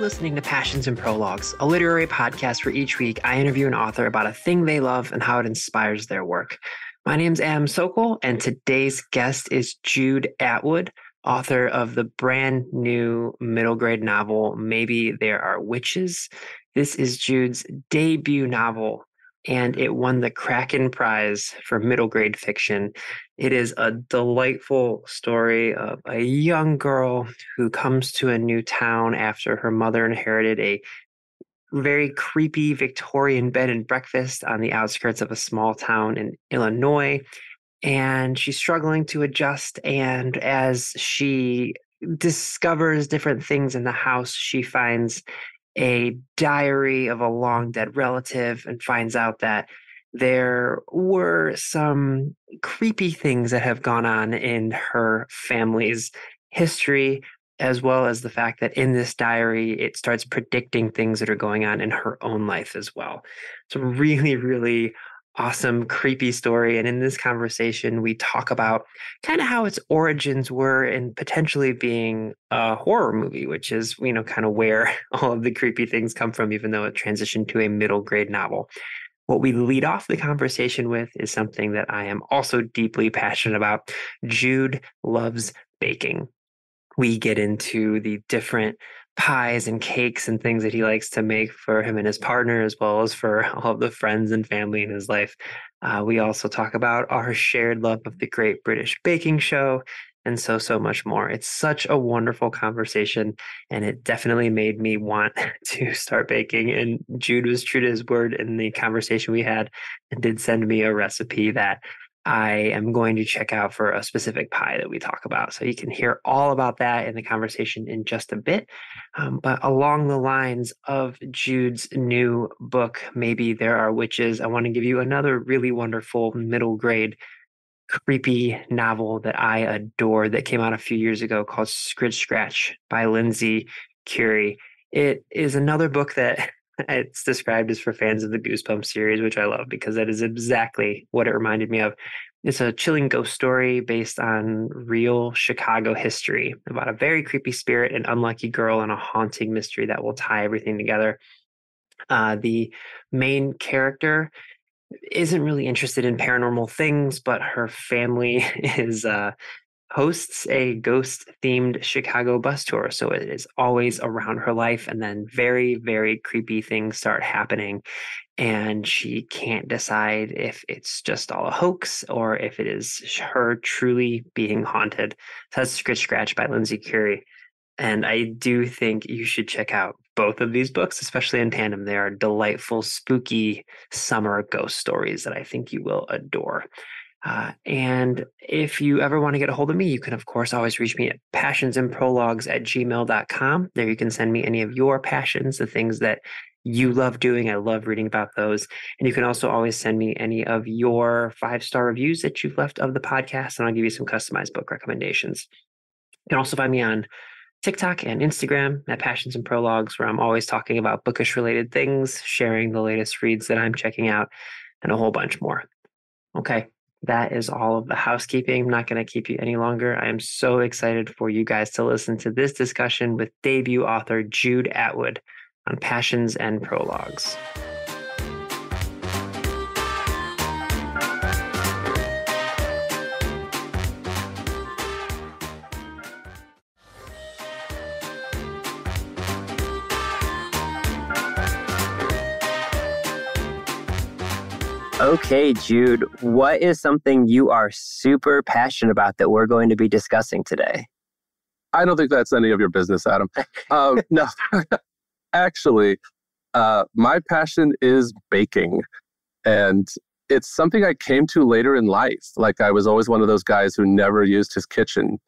listening to Passions and Prologues, a literary podcast where each week I interview an author about a thing they love and how it inspires their work. My name's Adam Sokol, and today's guest is Jude Atwood, author of the brand new middle grade novel, Maybe There Are Witches. This is Jude's debut novel, and it won the Kraken Prize for middle grade fiction. It is a delightful story of a young girl who comes to a new town after her mother inherited a very creepy Victorian bed and breakfast on the outskirts of a small town in Illinois. And she's struggling to adjust. And as she discovers different things in the house, she finds a diary of a long dead relative and finds out that there were some creepy things that have gone on in her family's history, as well as the fact that in this diary, it starts predicting things that are going on in her own life as well. It's a really, really awesome, creepy story. And in this conversation, we talk about kind of how its origins were in potentially being a horror movie, which is, kind of where all of the creepy things come from, even though it transitioned to a middle grade novel. What we lead off the conversation with is something that I am also deeply passionate about. Jude loves baking. We get into the different pies and cakes and things that he likes to make for him and his partner, as well as for all of the friends and family in his life. We also talk about our shared love of the Great British Baking Show and so much more. It's such a wonderful conversation, and it definitely made me want to start baking. And Jude was true to his word in the conversation we had and did send me a recipe that I am going to check out for a specific pie that we talk about. So you can hear all about that in the conversation in just a bit. But along the lines of Jude's new book, Maybe There Are Witches, I want to give you another really wonderful middle grade creepy novel that I adore that came out a few years ago called Scritch Scratch by Lindsay Curie. It is another book that it's described as for fans of the Goosebumps series, which I love because that is exactly what it reminded me of. It's a chilling ghost story based on real Chicago history about a very creepy spirit, an unlucky girl, and a haunting mystery that will tie everything together. The main character isn't really interested in paranormal things, but her family is hosts a ghost-themed Chicago bus tour. So it is always around her life, and then very, very creepy things start happening. And she can't decide if it's just all a hoax or if it is her truly being haunted. So that's Scritch Scratch by Lindsay Curie. And I do think you should check out both of these books, especially in tandem. They are delightful, spooky summer ghost stories that I think you will adore. And if you ever want to get a hold of me, you can, of course, always reach me at passionsandprologues@gmail.com. There you can send me any of your passions, the things that you love doing. I love reading about those. And you can also always send me any of your 5-star reviews that you've left of the podcast, and I'll give you some customized book recommendations. You can also find me on TikTok and Instagram at Passions and Prologues, where I'm always talking about bookish related things, sharing the latest reads that I'm checking out, and a whole bunch more. Okay, that is all of the housekeeping. I'm not going to keep you any longer. I am so excited for you guys to listen to this discussion with debut author Jude Atwood on Passions and Prologues. Okay, Jude, what is something you are super passionate about that we're going to be discussing today? I don't think that's any of your business, Adam. No, actually, my passion is baking. And it's something I came to later in life. Like, I was always one of those guys who never used his kitchen.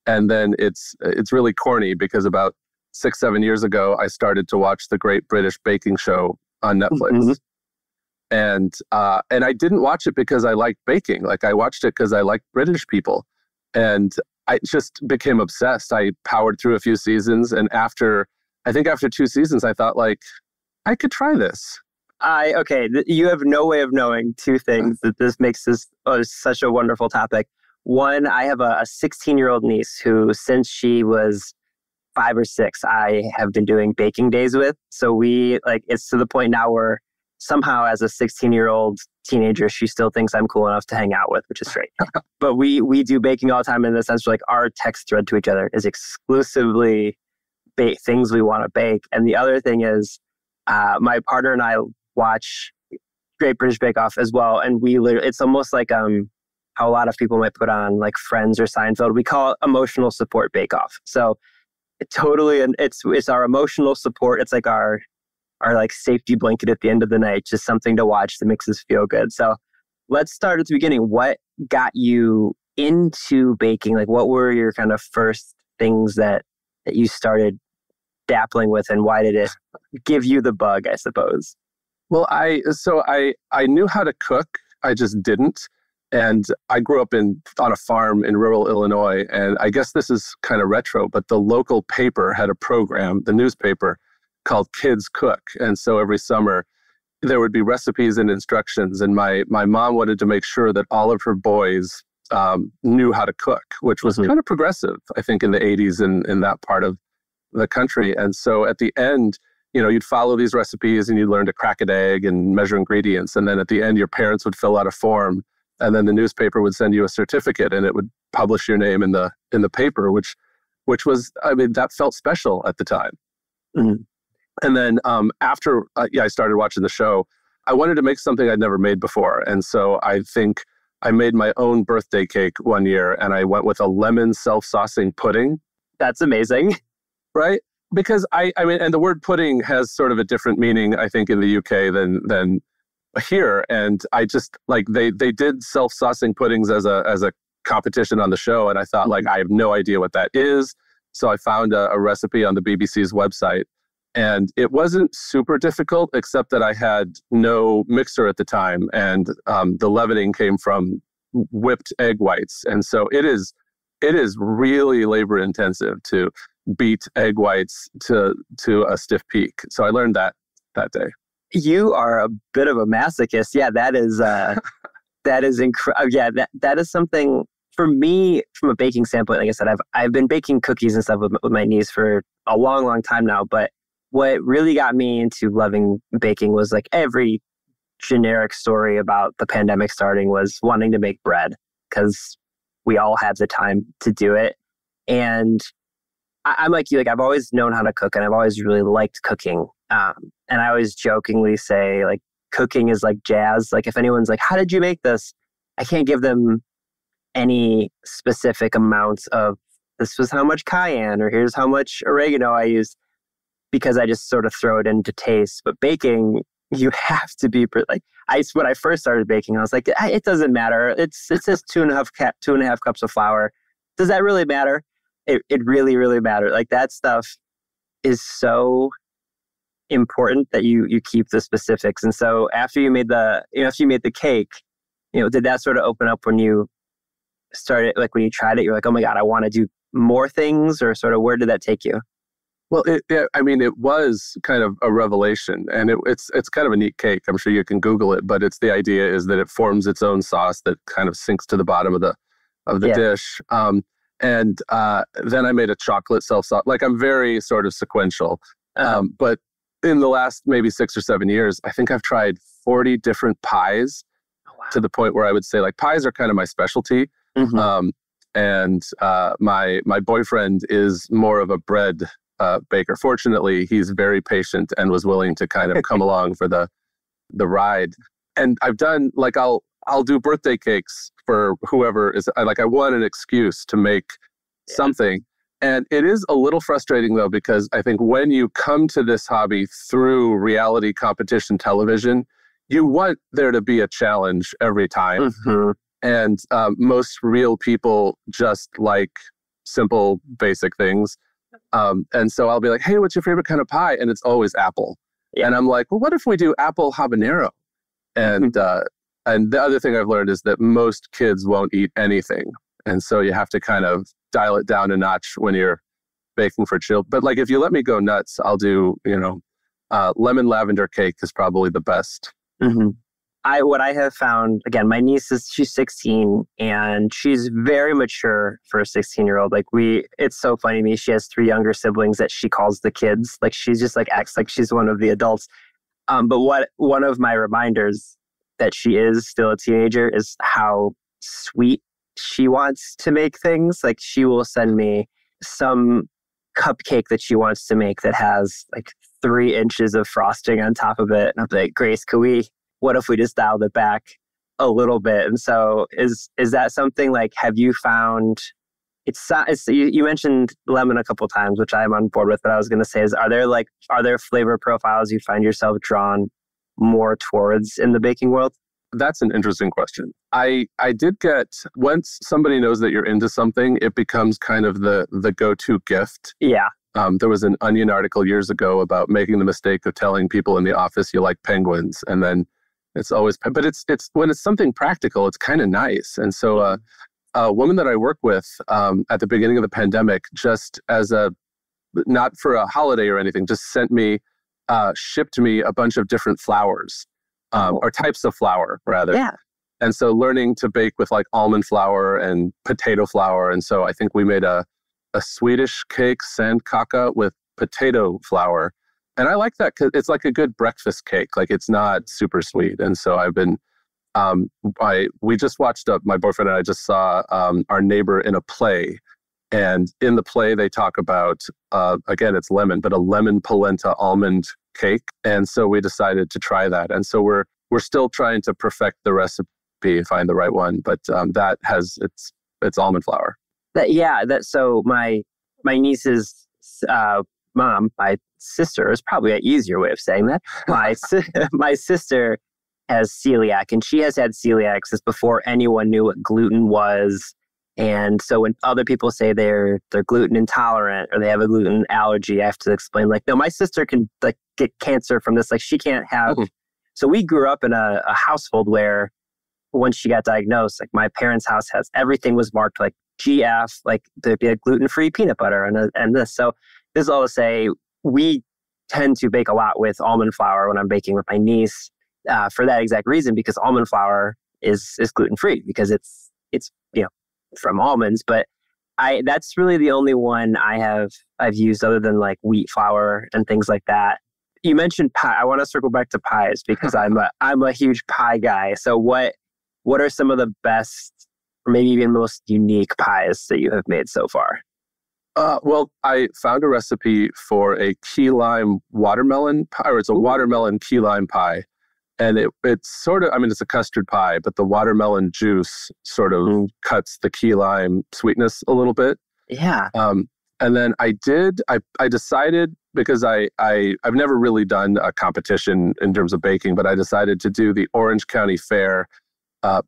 And then it's really corny because about 6-7 years ago, I started to watch the Great British Baking Show on Netflix. Mm-hmm. And I didn't watch it because I liked baking. Like, I watched it because I liked British people. And I just became obsessed. I powered through a few seasons. And after 2 seasons, I thought, like, I could try this. You have no way of knowing two things that this makes this such a wonderful topic. One, I have a 16-year-old niece who, since she was 5 or 6 I have been doing baking days with. So it's to the point now where somehow as a 16-year-old teenager, she still thinks I'm cool enough to hang out with, which is great. But we do baking all the time in the sense where like our text thread to each other is exclusively things we want to bake. And the other thing is my partner and I watch Great British Bake Off as well. And it's almost like how a lot of people might put on like Friends or Seinfeld. We call it emotional support bake off. So and it's our emotional support. It's like our like safety blanket at the end of the night, just something to watch that makes us feel good. So let's start at the beginning. What got you into baking? Like what were your kind of first things that you started dabbling with, and why did it give you the bug, I suppose? Well, I knew how to cook. I just didn't. And I grew up on a farm in rural Illinois. And I guess this is kind of retro, but the local paper had a program, the newspaper, called Kids Cook. And so every summer there would be recipes and instructions. And my mom wanted to make sure that all of her boys knew how to cook, which was kind of progressive, I think, in the 80s in that part of the country. And so at the end, you'd follow these recipes and you'd learn to crack an egg and measure ingredients. And then at the end, your parents would fill out a form. And then the newspaper would send you a certificate, and it would publish your name in the paper, which was, I mean, that felt special at the time. Mm-hmm. And then after I started watching the show, I wanted to make something I'd never made before. And so I think I made my own birthday cake one year, and I went with a lemon self-saucing pudding. That's amazing. Right? Because I mean, and the word pudding has sort of a different meaning, I think, in the UK than here. And I just like they did self-saucing puddings as a competition on the show, and I thought like I have no idea what that is. So I found a recipe on the BBC's website, and it wasn't super difficult, except that I had no mixer at the time, and the leavening came from whipped egg whites, and so it is really labor intensive to beat egg whites to a stiff peak. So I learned that day. You are a bit of a masochist. Yeah, that is incredible. Yeah, that is something for me from a baking standpoint. Like I said, I've been baking cookies and stuff with my niece for a long, long time now. But what really got me into loving baking was like every generic story about the pandemic starting was wanting to make bread because we all have the time to do it. And I'm like you, like I've always known how to cook and I've always really liked cooking. And I always jokingly say like cooking is like jazz. Like if anyone's like, how did you make this? I can't give them any specific amounts of this was how much cayenne or here's how much oregano I used, because I just sort of throw it into taste. But baking, you have to be like, when I first started baking, I was like, it doesn't matter. It's just 2.5 cups of flour. Does that really matter? It really, really mattered. Like that stuff is so important that you keep the specifics. And so after you made the cake, did that sort of open up when you started, like when you tried it, you're like, oh my God, I want to do more things, or sort of where did that take you? Well, it was kind of a revelation, and it's kind of a neat cake. I'm sure you can Google it, but the idea is that it forms its own sauce that kind of sinks to the bottom of the dish. And then I made a chocolate self-sauce. Like I'm very sort of sequential. But in the last maybe 6 or 7 years, I think I've tried 40 different pies. Oh, wow. To the point where I would say like pies are kind of my specialty. Mm-hmm. And my boyfriend is more of a bread baker. Fortunately, he's very patient and was willing to kind of come along for the ride. And I've done like I'll do birthday cakes for whoever is like, I want an excuse to make something. And it is a little frustrating though, because I think when you come to this hobby through reality competition television, you want there to be a challenge every time. Mm-hmm. And most real people just like simple, basic things. And so I'll be like, hey, what's your favorite kind of pie? And it's always apple. Yeah. And I'm like, well, what if we do apple habanero? And and the other thing I've learned is that most kids won't eat anything. And so you have to kind of dial it down a notch when you're baking for children. But like if you let me go nuts, I'll do, lemon lavender cake is probably the best. Mm-hmm. what I have found, again, my niece she's 16 and she's very mature for a 16-year-old. Like it's so funny to me. She has 3 younger siblings that she calls the kids. Like she's just like acts like she's one of the adults. But one of my reminders that she is still a teenager is how sweet she wants to make things. Like she will send me some cupcake that she wants to make that has like 3 inches of frosting on top of it. And I'm like, Grace, what if we just dialed it back a little bit? And so is that something like, have you found, you mentioned lemon a couple of times, which I'm on board with, but I was going to say is, are there flavor profiles you find yourself drawn more towards in the baking world? That's an interesting question. I did get, once somebody knows that you're into something, it becomes kind of the go-to gift. Yeah. There was an Onion article years ago about making the mistake of telling people in the office you like penguins, and then it's always, but it's when it's something practical, it's kind of nice. And so a woman that I work with at the beginning of the pandemic, just as not for a holiday or anything, just shipped me a bunch of different flours. Or types of flour, rather. Yeah. And so learning to bake with like almond flour and potato flour. And so I think we made a Swedish cake, sandkaka, with potato flour. And I like that because it's like a good breakfast cake. Like it's not super sweet. And so I've been, we just watched my boyfriend and I just saw Our Neighbor in a play. And in the play, they talk about, again, it's lemon, but a lemon polenta almond cake. And so we decided to try that. And so we're still trying to perfect the recipe, find the right one. But that has it's almond flour. So my niece's mom, my sister, is probably an easier way of saying that. My sister has celiac, and she has had celiac since before anyone knew what gluten was. And so when other people say they're gluten intolerant or they have a gluten allergy, I have to explain, like, no, my sister can like get cancer from this. Like she can't have. Mm-hmm. So we grew up in a household where once she got diagnosed, like my parents' house everything was marked like GF, like there'd be a gluten-free peanut butter and this. So this is all to say, we tend to bake a lot with almond flour when I'm baking with my niece for that exact reason, because almond flour is gluten-free because it's from almonds. But that's really the only one I've used other than like wheat flour and things like that. You mentioned pie. I want to circle back to pies because I'm a huge pie guy. So what are some of the best or maybe even most unique pies that you have made so far? Well, I found a recipe for a key lime watermelon pie, or it's a watermelon key lime pie. And it's sort of, I mean, it's a custard pie, but the watermelon juice sort of cuts the key lime sweetness a little bit. Yeah. And then I decided, because I've never really done a competition in terms of baking, but I decided to do the Orange County Fair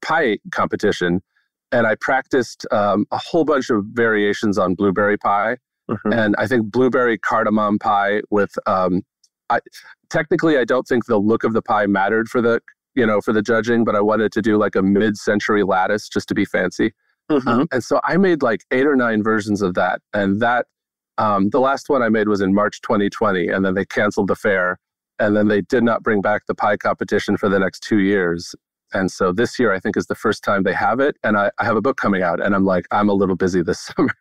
pie competition. And I practiced a whole bunch of variations on blueberry pie. Mm-hmm. And I think blueberry cardamom pie with, technically, I don't think the look of the pie mattered for the judging, but I wanted to do like a mid-century lattice just to be fancy. Mm-hmm. And so I made like 8 or 9 versions of that. And that, the last one I made was in March 2020, and then they canceled the fair. And then they did not bring back the pie competition for the next 2 years. And so this year, I think, is the first time they have it. And I have a book coming out, and I'm a little busy this summer.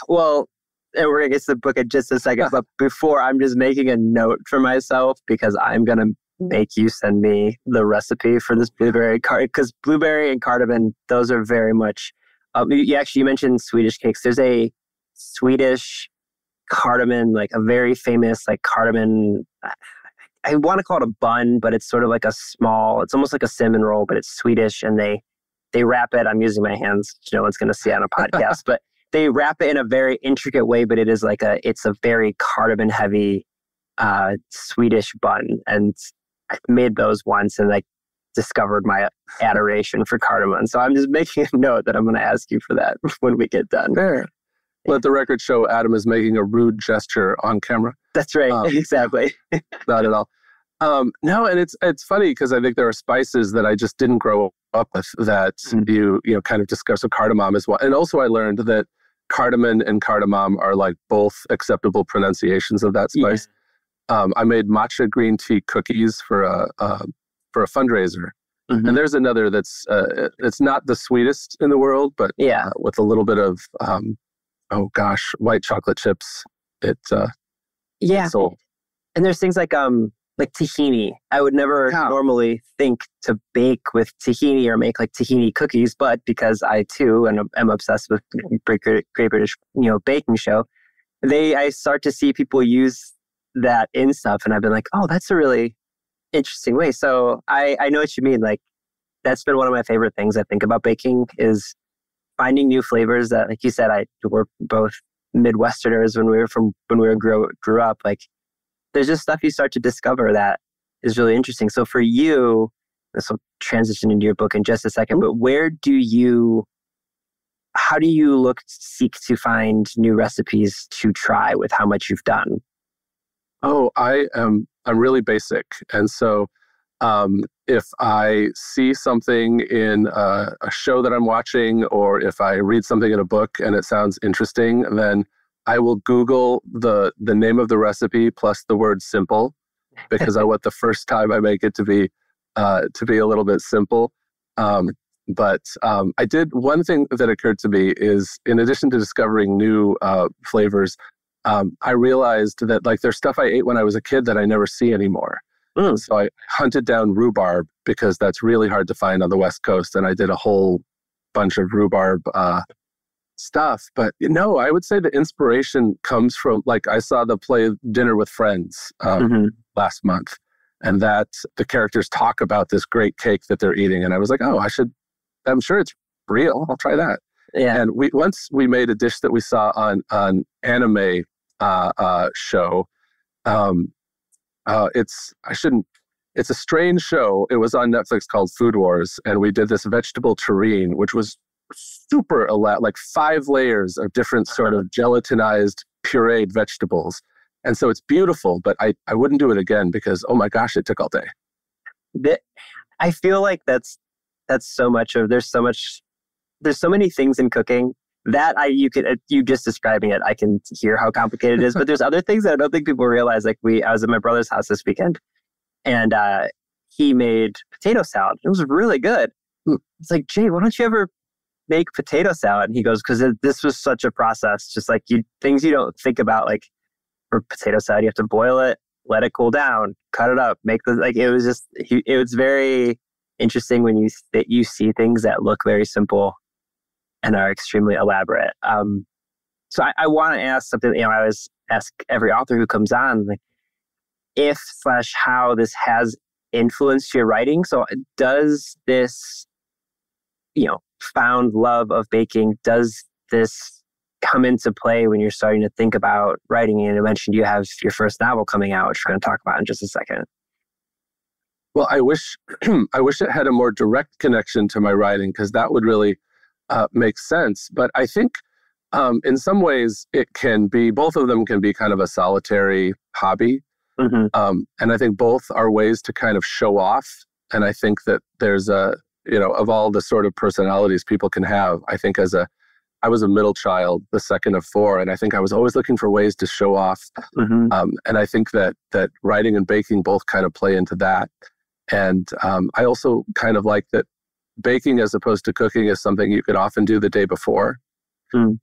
Well, and we're going to get to the book in just a second. But before, I'm just making a note for myself because I'm going to make you send me the recipe for this blueberry because blueberry and cardamom, those are very much, you mentioned Swedish cakes. There's a Swedish cardamom, like a very famous like cardamom, I want to call it a bun, but it's sort of like it's almost like a cinnamon roll, but it's Swedish, and they wrap it. I'm using my hands, which no one's going to see on a podcast, but they wrap it in a very intricate way, but it's a very cardamom heavy Swedish bun. And I made those once and discovered my adoration for cardamom. So I'm just making a note that I'm going to ask you for that when we get done. There. Let the record show Adam is making a rude gesture on camera. That's right. Exactly. Not at all. No, and it's funny because I think there are spices that I just didn't grow up with that you kind of discuss. So cardamom is one. And also I learned that cardamom and cardamom are like both acceptable pronunciations of that spice. Yeah. I made matcha green tea cookies for for a fundraiser. And there's another that's it's not the sweetest in the world, but with a little bit of white chocolate chips. Sold. And there's things like tahini. I would never normally think to bake with tahini or make like tahini cookies, but because I too am obsessed with Great British baking show, I start to see people use that in stuff, and I've been like, oh, that's a really interesting way. So I know what you mean. Like, that's been one of my favorite things I think about baking is finding new flavors that, like you said, we're both Midwesterners when we grew up. Like, there's just stuff you start to discover that is really interesting. So for you, this will transition into your book in just a second, but how do you seek to find new recipes to try with how much you've done? Oh, I'm really basic. And so if I see something in a show that I'm watching, or if I read something in a book and it sounds interesting, then I will Google the name of the recipe plus the word simple, because I want the first time I make it to be a little bit simple. But I did one thing that occurred to me is, in addition to discovering new flavors, I realized that like there's stuff I ate when I was a kid that I never see anymore. So I hunted down rhubarb, because that's really hard to find on the West Coast. And I did a whole bunch of rhubarb stuff. But I would say the inspiration comes from, like, I saw the play Dinner with Friends last month, and that the characters talk about this great cake that they're eating. And I was like, oh, I'm sure it's real. I'll try that. Yeah. And once we made a dish that we saw on anime show. It's a strange show. It was on Netflix called Food Wars, and we did this vegetable terrine, which was super like 5 layers of different sort of gelatinized pureed vegetables. And so it's beautiful, but I wouldn't do it again because, oh my gosh, it took all day. I feel like that's so much of, there's so many things in cooking that you just describing it, I can hear how complicated it is. But there's other things that I don't think people realize. Like I was at my brother's house this weekend, and he made potato salad. It was really good. It's like, Jay, why don't you ever make potato salad? And he goes, because this was such a process. Just like things you don't think about. Like for potato salad, you have to boil it, let it cool down, cut it up, it was very interesting when you see things that look very simple and are extremely elaborate. So I want to ask something, I always ask every author who comes on, like, if/how this has influenced your writing. So does this, found love of baking, does this come into play when you're starting to think about writing? And you mentioned you have your first novel coming out, which we're going to talk about in just a second. Well, I wish it had a more direct connection to my writing, because that would really make sense. But I think in some ways both of them can be kind of a solitary hobby. And I think both are ways to kind of show off. And I think that there's of all the sort of personalities people can have, I think I was a middle child, the second of 4, and I think I was always looking for ways to show off. And I think that writing and baking both kind of play into that. And I also kind of like that baking, as opposed to cooking, is something you could often do the day before.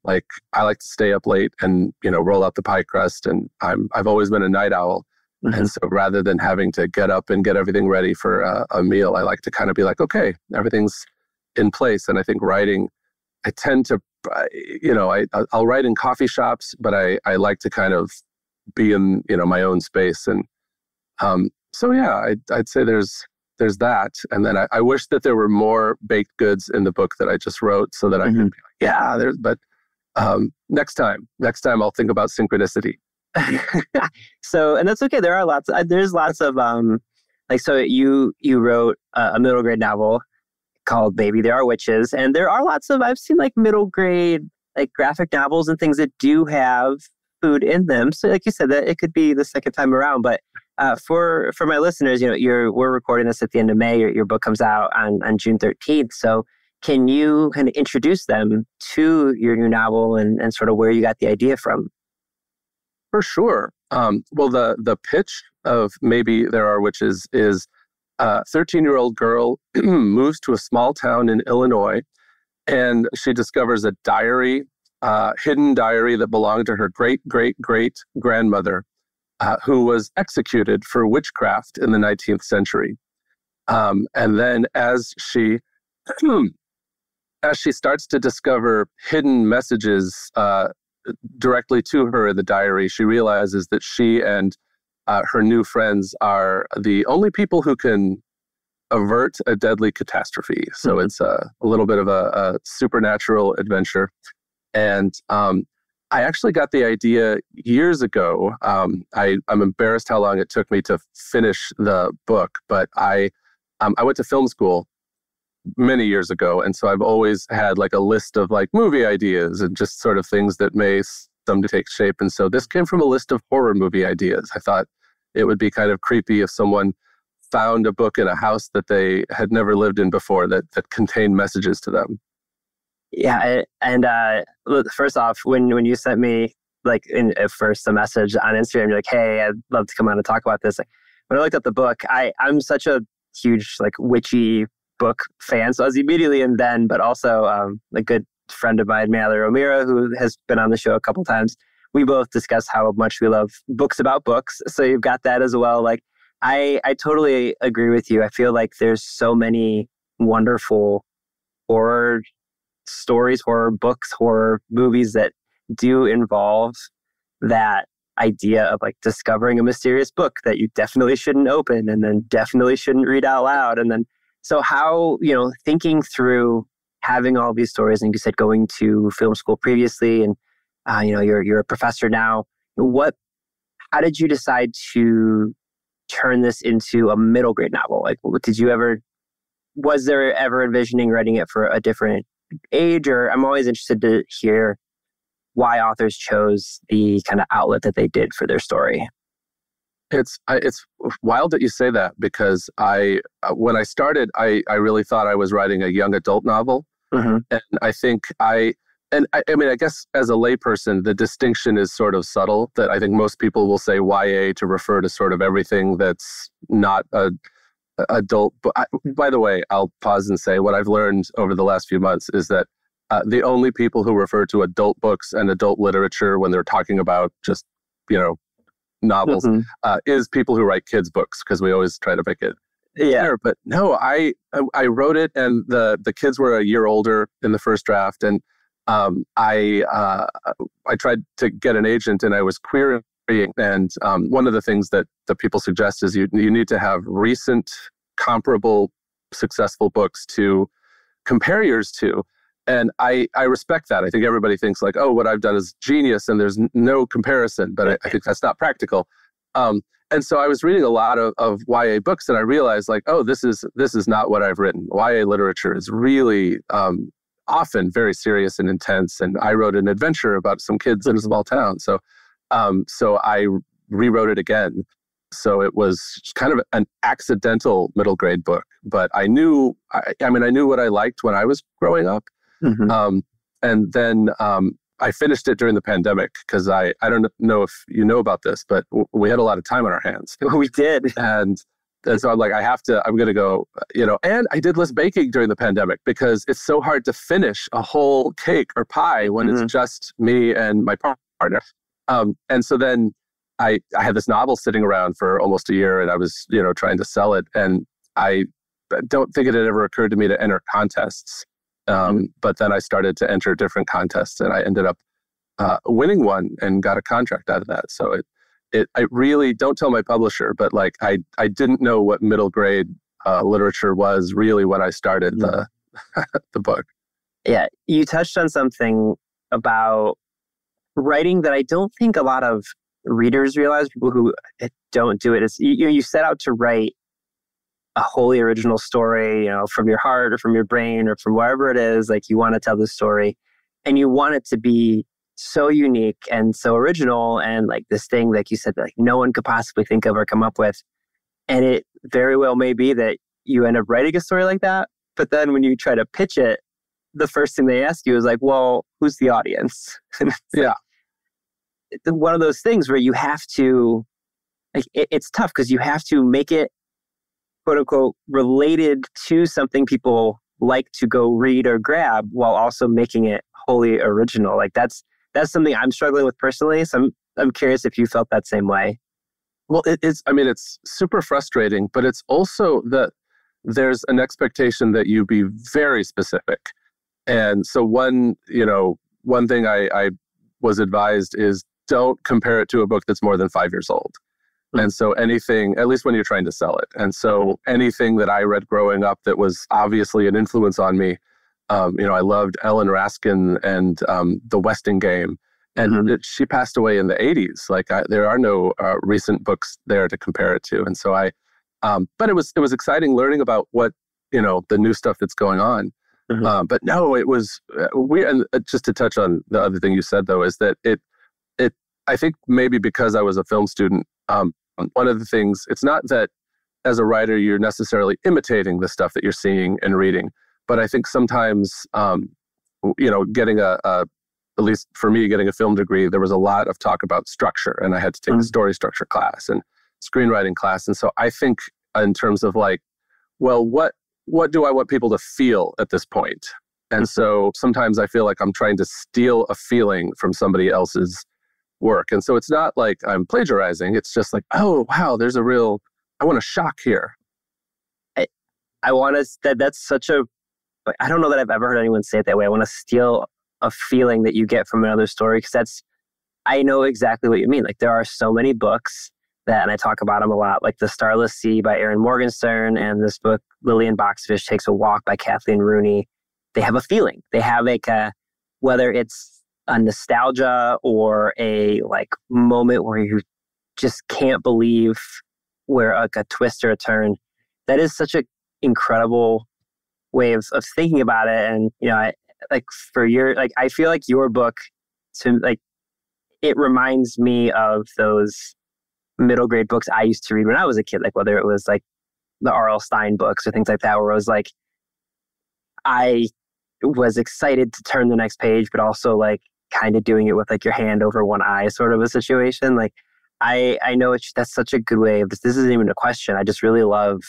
Like, I like to stay up late and, roll out the pie crust, and I've always been a night owl. And so rather than having to get up and get everything ready for a meal, I like to kind of be like, okay, everything's in place. And I think writing, I tend to, I'll write in coffee shops, but I like to kind of be in, my own space. And so, yeah, I'd say there's that. And then I wish that there were more baked goods in the book that I just wrote, so that I could be like, but next time I'll think about synchronicity. So, and that's okay. There's lots of, so you wrote a middle grade novel called Baby, There Are Witches. And there are lots of, I've seen like middle grade, like graphic novels and things that do have food in them. So like you said, that it could be the second time around, but for my listeners, we're recording this at the end of May. Your book comes out on June 13th. So can you kind of introduce them to your new novel and sort of where you got the idea from? For sure. Well, the pitch of Maybe There Are Witches is a 13-year-old girl moves to a small town in Illinois, and she discovers a diary, hidden diary that belonged to her great-great-great-grandmother, who was executed for witchcraft in the 19th century. And then as she starts to discover hidden messages directly to her in the diary, she realizes that she and her new friends are the only people who can avert a deadly catastrophe. So it's a little bit of a supernatural adventure. And I actually got the idea years ago. I'm embarrassed how long it took me to finish the book, but I went to film school many years ago. And so I've always had like a list of like movie ideas and just sort of things that may someday take shape. And so this came from a list of horror movie ideas. I thought it would be kind of creepy if someone found a book in a house that they had never lived in before that contained messages to them. Yeah. And first off, when you sent me like at first a message on Instagram, you're like, hey, I'd love to come on and talk about this. Like, when I looked at the book, I'm such a huge like witchy book fan. So I was immediately in then, but also a good friend of mine, Mallory O'Meara, who has been on the show a couple times. We both discuss how much we love books about books. So you've got that as well. Like I totally agree with you. I feel like there's so many wonderful horror stories, horror books, horror movies that do involve that idea of like discovering a mysterious book that you definitely shouldn't open and then definitely shouldn't read out loud. And then, so how, thinking through having all these stories, and you said going to film school previously and, you're a professor now, how did you decide to turn this into a middle grade novel? Like, was there ever envisioning writing it for a different age? Or I'm always interested to hear why authors chose the kind of outlet that they did for their story. It's wild that you say that, because when I started, I really thought I was writing a young adult novel. Mm-hmm. And I think I guess as a layperson, the distinction is sort of subtle, that I think most people will say YA to refer to sort of everything that's not adult. But by the way, I'll pause and say what I've learned over the last few months is that the only people who refer to adult books and adult literature when they're talking about just, novels, mm-hmm. Is people who write kids' books, because we always try to make it clear. But no, I wrote it, and the kids were a year older in the first draft, and I tried to get an agent, and I was querying. And one of the things that people suggest is you need to have recent, comparable, successful books to compare yours to. And I respect that. I think everybody thinks like, oh, what I've done is genius and there's no comparison, but I think that's not practical. And so I was reading a lot of YA books, and I realized like, oh, this is not what I've written. YA literature is really often very serious and intense. And I wrote an adventure about some kids in a small town. So I rewrote it again. So it was kind of an accidental middle grade book, but I knew what I liked when I was growing up. Mm-hmm. And then I finished it during the pandemic, because I don't know if you know about this, but we had a lot of time on our hands. We did. And so I'm like, I'm going to go, and I did less baking during the pandemic, because it's so hard to finish a whole cake or pie when mm-hmm. it's just me and my partner. And so then I had this novel sitting around for almost a year, and I was, trying to sell it. And I don't think it had ever occurred to me to enter contests. But then I started to enter different contests, and I ended up winning one and got a contract out of that. So I really, don't tell my publisher, but like I didn't know what middle grade literature was really when I started the book. Yeah, you touched on something about writing that I don't think a lot of readers realize, people who don't do it, is you set out to write a wholly original story, from your heart or from your brain or from wherever it is, like you want to tell the story, and you want it to be so unique and so original, and like this thing, like you said, like no one could possibly think of or come up with. And it very well may be that you end up writing a story like that, but then when you try to pitch it, the first thing they ask you is like, well, who's the audience? Yeah. It's one of those things where you have to, like, it's tough because you have to make it quote unquote related to something people like to go read or grab while also making it wholly original. Like that's something I'm struggling with personally. So I'm curious if you felt that same way. Well, it's super frustrating, but it's also that there's an expectation that you be very specific. And so one thing I was advised is don't compare it to a book that's more than 5 years old. And so anything, at least when you're trying to sell it. And so anything that I read growing up that was obviously an influence on me, I loved Ellen Raskin and The Westing Game. And she passed away in the 80s. Like there are no recent books there to compare it to. And so but it was exciting learning about what, the new stuff that's going on. But no, it was weird. And just to touch on the other thing you said, though, is that I think maybe because I was a film student, one of the things, it's not that as a writer, you're necessarily imitating the stuff that you're seeing and reading. But I think sometimes, getting at least for me, getting a film degree, there was a lot of talk about structure, and I had to take a story structure class and screenwriting class. And so I think in terms of like, well, what do I want people to feel at this point? And so sometimes I feel like I'm trying to steal a feeling from somebody else's work. And so it's not like I'm plagiarizing. It's just like, oh, wow, I want a shock here. I want to, that's such a, I don't know that I've ever heard anyone say it that way. I want to steal a feeling that you get from another story, because I know exactly what you mean. Like there are so many books that, and I talk about them a lot, like The Starless Sea by Aaron Morgenstern and this book, Lillian Boxfish Takes a Walk by Kathleen Rooney. They have a feeling. They have whether it's a nostalgia or a like moment where you just can't believe where like a twist or a turn. That is such an incredible way of thinking about it. And, I feel like your book, it reminds me of those middle grade books I used to read when I was a kid, like whether it was like the R.L. Stine books or things like that, where I was like, I was excited to turn the next page, but also like kind of doing it with like your hand over one eye sort of a situation. Like I know that's such a good way of this isn't even a question. I just really love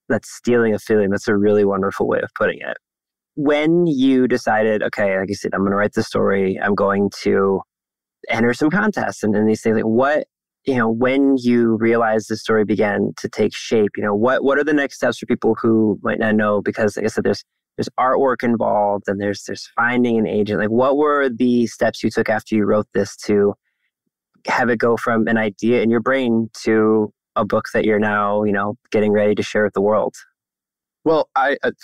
that stealing a feeling. That's a really wonderful way of putting it. When you decided, okay, like you said, I'm going to write the story, I'm going to enter some contests and these things, like what, when you realize the story began to take shape, what are the next steps for people who might not know? Because like I said, there's artwork involved and there's finding an agent. Like what were the steps you took after you wrote this to have it go from an idea in your brain to a book that you're now, getting ready to share with the world? Well,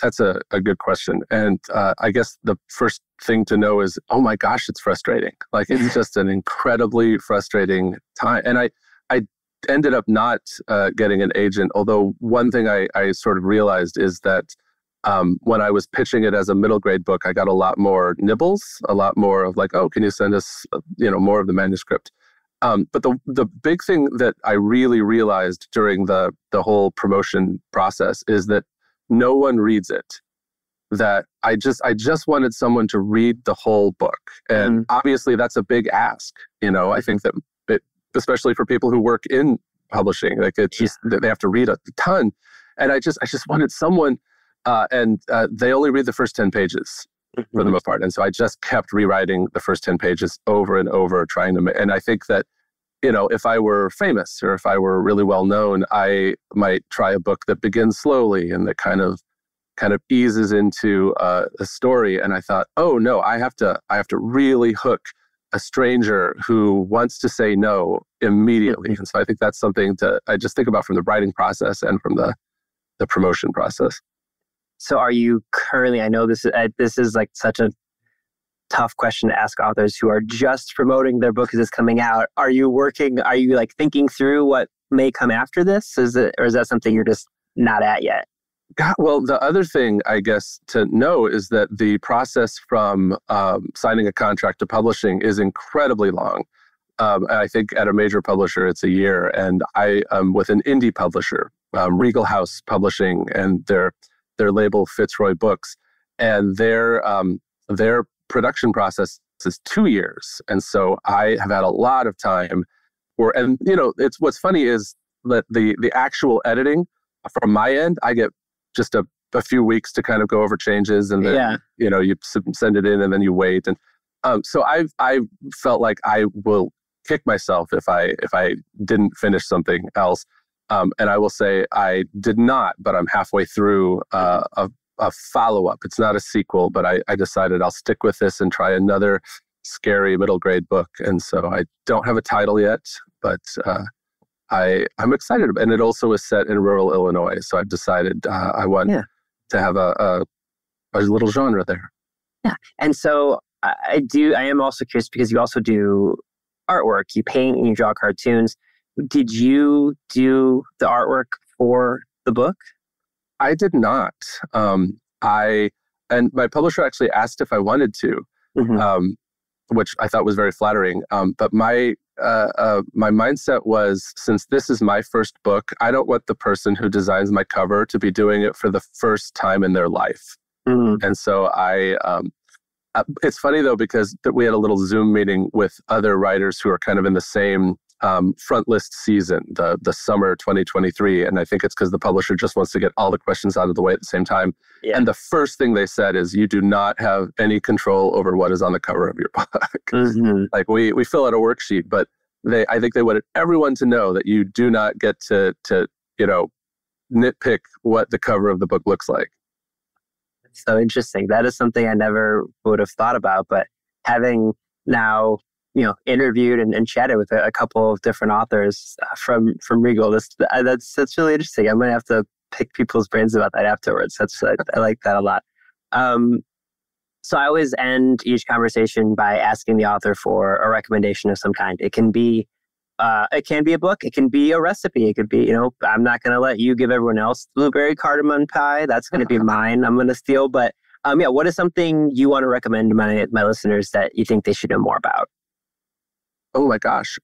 that's a good question. And I guess the first thing to know is, oh my gosh, it's frustrating. Like it's just an incredibly frustrating time. And I ended up not getting an agent. Although one thing I sort of realized is that when I was pitching it as a middle grade book, I got a lot more nibbles, a lot more of like, oh, can you send us, more of the manuscript? But the big thing that I really realized during the whole promotion process is that no one reads it. That I just wanted someone to read the whole book. And obviously that's a big ask. I think that especially for people who work in publishing, like it's just, they have to read a ton. And I just wanted someone, and they only read the first 10 pages for the most part. And so I just kept rewriting the first 10 pages over and over, trying to, and I think that, if I were famous or if I were really well known, I might try a book that begins slowly and that kind of eases into a story. And I thought, oh no, I have to really hook a stranger who wants to say no immediately. And so I think that's something I just think about from the writing process and from the promotion process. So are you currently, I know this is like such a tough question to ask authors who are just promoting their book as it's coming out. Are you like thinking through what may come after this? Or is that something you're just not at yet? Well, the other thing, I guess, to know is that the process from signing a contract to publishing is incredibly long. I think at a major publisher, it's a year. And I am with an indie publisher, Regal House Publishing, and their label Fitzroy Books. And their production process is 2 years. And so I have had a lot of time it's what's funny is that the actual editing from my end, I get just a few weeks to kind of go over changes, and then you send it in, and then you wait. And so I felt like I will kick myself if I didn't finish something else. And I will say I did not, but I'm halfway through a follow-up. It's not a sequel, but I decided I'll stick with this and try another scary middle grade book. And so I don't have a title yet, but I'm excited. And it also is set in rural Illinois. So I've decided I want to have a little genre there. Yeah. And so I am also curious because you also do artwork. You paint and you draw cartoons. Did you do the artwork for the book? I did not. And my publisher actually asked if I wanted to, which I thought was very flattering. But my mindset was, since this is my first book, I don't want the person who designs my cover to be doing it for the first time in their life. And so it's funny though, because we had a little Zoom meeting with other writers who are kind of in the same front list season, the summer 2023. And I think it's because the publisher just wants to get all the questions out of the way at the same time. Yeah. And the first thing they said is, you do not have any control over what is on the cover of your book. Like we fill out a worksheet, but I think they wanted everyone to know that you do not get to nitpick what the cover of the book looks like. So interesting. That is something I never would have thought about, but having now, interviewed and chatted with a couple of different authors from Regal, that's really interesting. I'm going to have to pick people's brains about that afterwards. I like that a lot. So I always end each conversation by asking the author for a recommendation of some kind. It can be a book. It can be a recipe. It could be, I'm not going to let you give everyone else blueberry cardamom pie. That's going to be mine. I'm going to steal. But what is something you want to recommend to my listeners that you think they should know more about? Oh my gosh.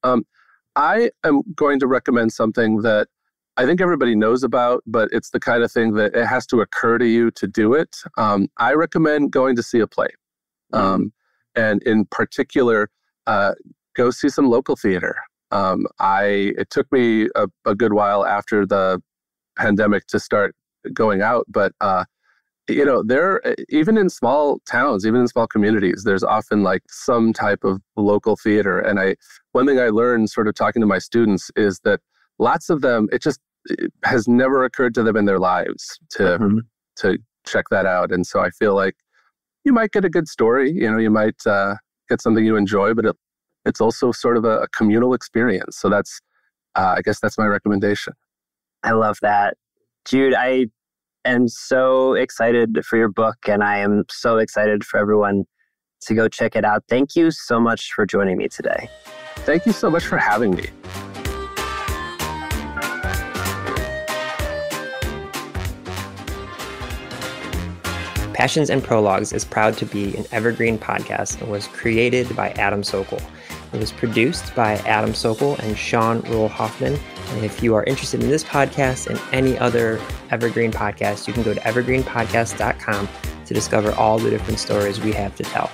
I am going to recommend something that I think everybody knows about, but it's the kind of thing that it has to occur to you to do it. I recommend going to see a play. And in particular, go see some local theater. It took me a good while after the pandemic to start going out, but there, even in small towns, even in small communities, there's often like some type of local theater. And one thing I learned sort of talking to my students is that lots of them, it has never occurred to them in their lives to check that out. And so I feel like you might get a good story, you might get something you enjoy, but it's also sort of a communal experience. So I guess that's my recommendation. I love that. Jude, I am so excited for your book, and I am so excited for everyone to go check it out. Thank you so much for joining me today. Thank you so much for having me. Passions and Prologues is proud to be an evergreen podcast and was created by Adam Sokol. It was produced by Adam Sokol and Sean Rule Hoffman. And if you are interested in this podcast and any other evergreen podcast, you can go to evergreenpodcast.com to discover all the different stories we have to tell.